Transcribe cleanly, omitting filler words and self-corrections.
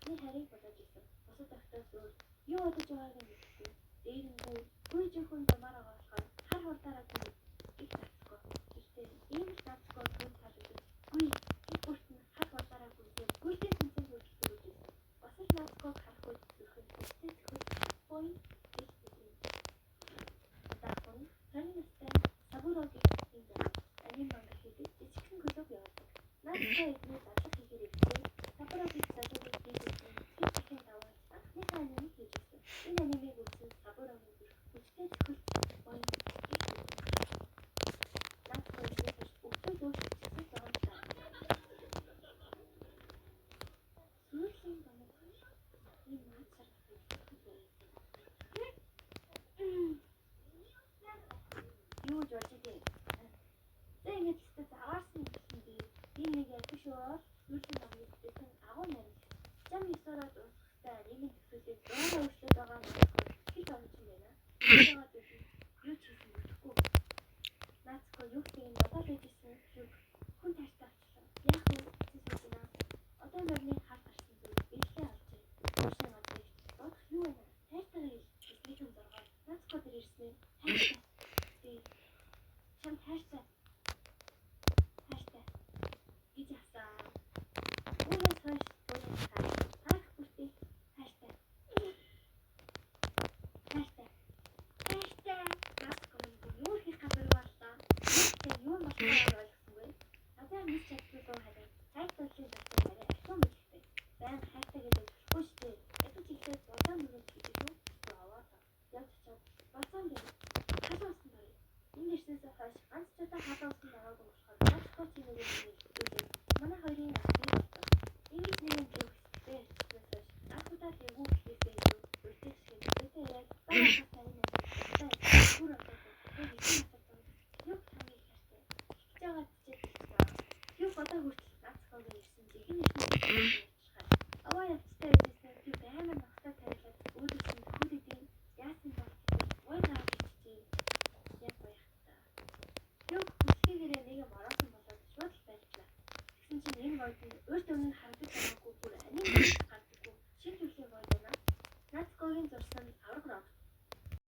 насны хайрыг бодож исэн. Бусад охтоос өөр юу бодож байгааг нь мэдэхгүй. Дээр нь гүйжих хүн замаар байгаа болохоор хар хурдаараа гүйж тасахгүй. Гэхдээ ийм л Нацко гүйж таалагдсан. Гүй бүрт нь хар хурдаараа гүйжээ. Гүйжээ тэнцэн гүйжих гэсэн. Бас л Нацког харах үед зүрхэнд хүчтэй зөхөж бой гэж хэлсэн. Дахин тань настай Сабурогийн аним мангар хийдэг жижигхэн клуб явуулдаг. Нацко эдний задлах хийхээр ихтэй Сабурогийн задлах хийдэг хэд даваа анхныхаа анимыг хийж ирсэн. Энэ анимыг үзсэн Сабурогийн зүрх хүчтэй зөхөж бой гэж хэлсэн. Нацко эднээс өглөө дүүрчихсэн байгаа юм байна. Сүүлийн банаг ийм нацаар юу ч болж дээ. Тэг ингэж ч заваарсан юм би. Би нэг биш өөр сүүлийн банаг гэсэн агуу нэр. Зам ёсороо дуусахтай нийгмийн төсөлийг өөрөө өөрчлөж байгаа нь хэд онц юм байна. Яагаад гэвэл юу ч хийсэн мэдэхгүй. Нацко юу гэдгийг бодоод байжсэн шүү. Хүн таартай авчлаа. Яг үү зүсэж байна. Одоо мөрний хар гарсан зүйл биелээ олжээ. Уушаа гадагш бодох юу вэ? Хайртайгаа хэлж юм дургаа. Нацко дээр ирсэн. Хайртай. Би чам хайртай. Хайртай. Гэж асаа. Үүнээс хойш түүний хайх бүртээ хайртай. Хайртай. Хайртай. Нацко юу хийх газар боллоо. Тэг юу болохоо ойлгосонгүй. Надад нэг чаддгүй хараа. Хайртай зүйл болсон хараа. Ахиун мэдтэй. Баян хайртай гэдэг болохгүй шүү дээ. Ядаж ихлээр бодлоо мөрөж хийдэг үү? Яваа. Яг ч бодлоо дээр халуусан байна. Энэ ирснээс хойш ганц ч удаа халуусан байгаагүй болохоор Нацко чиний хэлдэг. Манай хоёрын ахны болсон. Ингэж нэг юм өгсөхгүй. Нацкотай тэгүү хийхээсээ илүү үлдэх шиг гэдэг яг баян сайн юм. Бүр одоо яг ийм асуудал юу хамгийн хайртай. Хичээгээд чичээд юу бодоо хүртэл Нацкогийн ирсэн чинь хэн ирсэн